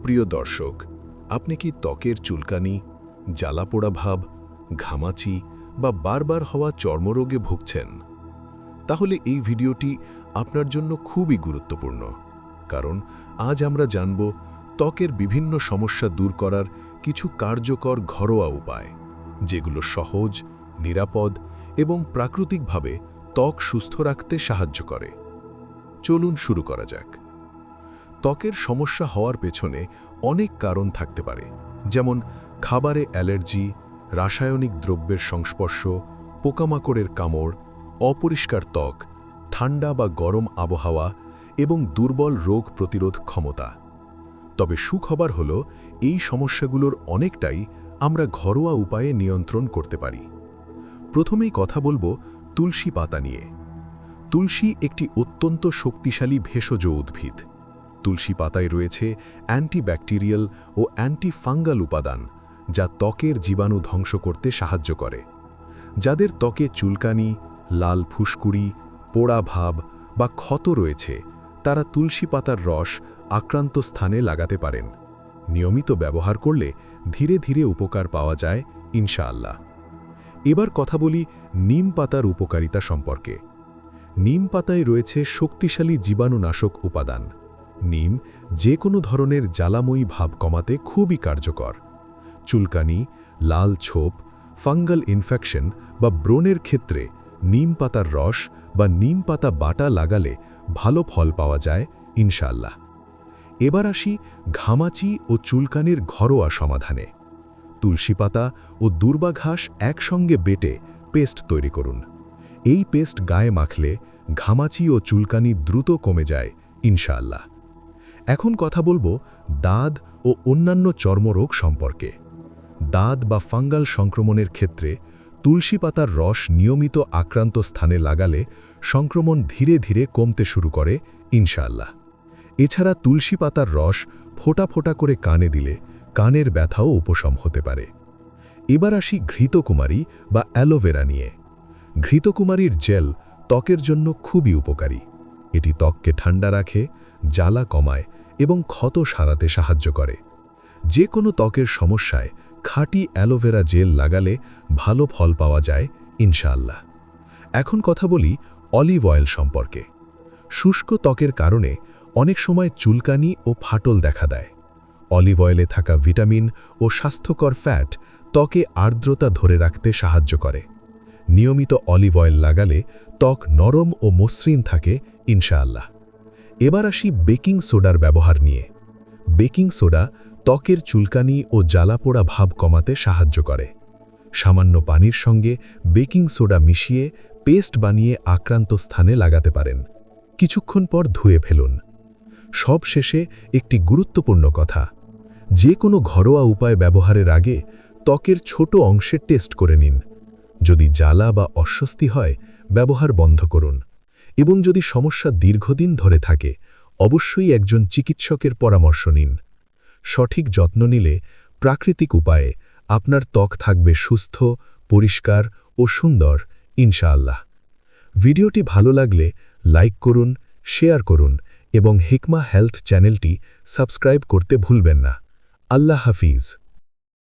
প্রিয় দর্শক, আপনি কি ত্বকের চুলকানি, জ্বালাপোড়া ভাব, ঘামাচি বা বারবার হওয়া চর্মরোগে ভুগছেন? তাহলে এই ভিডিওটি আপনার জন্য খুবই গুরুত্বপূর্ণ, কারণ আজ আমরা জানব ত্বকের বিভিন্ন সমস্যা দূর করার কিছু কার্যকর ঘরোয়া উপায়, যেগুলো সহজ, নিরাপদ এবং প্রাকৃতিকভাবে ত্বক সুস্থ রাখতে সাহায্য করে। চলুন শুরু করা যাক। ত্বকের সমস্যা হওয়ার পেছনে অনেক কারণ থাকতে পারে, যেমন খাবারে অ্যালার্জি, রাসায়নিক দ্রব্যের সংস্পর্শ, পোকামাকড়ের কামড়, অপরিষ্কার ত্বক, ঠান্ডা বা গরম আবহাওয়া এবং দুর্বল রোগ প্রতিরোধ ক্ষমতা। তবে সুখবর হল, এই সমস্যাগুলোর অনেকটাই আমরা ঘরোয়া উপায়ে নিয়ন্ত্রণ করতে পারি। প্রথমেই কথা বলবো তুলসী পাতা নিয়ে। তুলসী একটি অত্যন্ত শক্তিশালী ভেষজ উদ্ভিদ। তুলসী পাতায় রয়েছে অ্যান্টিব্যাকটেরিয়াল ও অ্যান্টিফাঙ্গাল উপাদান, যা ত্বকের জীবাণু ধ্বংস করতে সাহায্য করে। যাদের ত্বকে চুলকানি, লাল ফুসকুড়ি, পোড়া ভাব বা ক্ষত রয়েছে, তারা তুলসী পাতার রস আক্রান্ত স্থানে লাগাতে পারেন। নিয়মিত ব্যবহার করলে ধীরে ধীরে উপকার পাওয়া যায় ইনশাআল্লাহ। এবার কথা বলি নিম পাতার উপকারিতা সম্পর্কে। নিম পাতায় রয়েছে শক্তিশালী জীবাণুনাশক উপাদান। নিম যে কোনো ধরনের জ্বালাময়ী ভাব কমাতে খুবই কার্যকর। চুলকানি, লাল ছোপ, ফাঙ্গাল ইনফেকশন বা ব্রণের ক্ষেত্রে নিম পাতার রস বা নিম পাতা বাটা লাগালে ভালো ফল পাওয়া যায় ইনশাআল্লাহ। এবার আসি ঘামাচি ও চুলকানির ঘরোয়া সমাধানে। তুলসী পাতা ও দূর্বা ঘাস একসঙ্গে বেটে পেস্ট তৈরি করুন। এই পেস্ট গায়ে মাখলে ঘামাচি ও চুলকানি দ্রুত কমে যায় ইনশাআল্লাহ। এখন কথা বলবো দাঁত ও অন্যান্য চর্মরোগ সম্পর্কে। দাঁত বা ফাঙ্গাল সংক্রমণের ক্ষেত্রে তুলসী পাতার রস নিয়মিত আক্রান্ত স্থানে লাগালে সংক্রমণ ধীরে ধীরে কমতে শুরু করে ইনশাআল্লাহ। এছাড়া তুলসী পাতার রস ফোঁটা ফোঁটা করে কানে দিলে কানের ব্যথাও উপশম হতে পারে। এবার আসি ঘৃতকুমারী বা অ্যালোভেরা নিয়ে। ঘৃতকুমারীর জেল ত্বকের জন্য খুবই উপকারী। এটি ত্বককে ঠান্ডা রাখে, জ্বালা কমায় এবং ক্ষত সারাতে সাহায্য করে। যে কোনো ত্বকের সমস্যায় খাঁটি অ্যালোভেরা জেল লাগালে ভালো ফল পাওয়া যায় ইনশাআল্লাহ। এখন কথা বলি অলিভ অয়েল সম্পর্কে। শুষ্ক ত্বকের কারণে অনেক সময় চুলকানি ও ফাটল দেখা দেয়। অলিভ অয়েলে থাকা ভিটামিন ও স্বাস্থ্যকর ফ্যাট ত্বকে আর্দ্রতা ধরে রাখতে সাহায্য করে। নিয়মিত অলিভ অয়েল লাগালে ত্বক নরম ও মসৃণ থাকে ইনশাআল্লাহ। এবার আসি বেকিং সোডার ব্যবহার নিয়ে। বেকিং সোডা ত্বকের চুলকানি ও জ্বালাপোড়া ভাব কমাতে সাহায্য করে। সামান্য পানির সঙ্গে বেকিং সোডা মিশিয়ে পেস্ট বানিয়ে আক্রান্ত স্থানে লাগাতে পারেন। কিছুক্ষণ পর ধুয়ে ফেলুন। সব শেষে একটি গুরুত্বপূর্ণ কথা, যে কোনো ঘরোয়া উপায় ব্যবহারের আগে ত্বকের ছোট অংশে টেস্ট করে নিন। যদি জ্বালা বা অস্বস্তি হয়, ব্যবহার বন্ধ করুন। এবং যদি সমস্যা দীর্ঘদিন ধরে থাকে, অবশ্যই একজন চিকিৎসকের পরামর্শ নিন। সঠিক যত্ন নিলে প্রাকৃতিক উপায়ে আপনার ত্বক থাকবে সুস্থ, পরিষ্কার ও সুন্দর ইনশাআল্লাহ। ভিডিওটি ভালো লাগলে লাইক করুন, শেয়ার করুন এবং হিকমা হেলথ চ্যানেলটি সাবস্ক্রাইব করতে ভুলবেন না। আল্লাহ হাফিজ।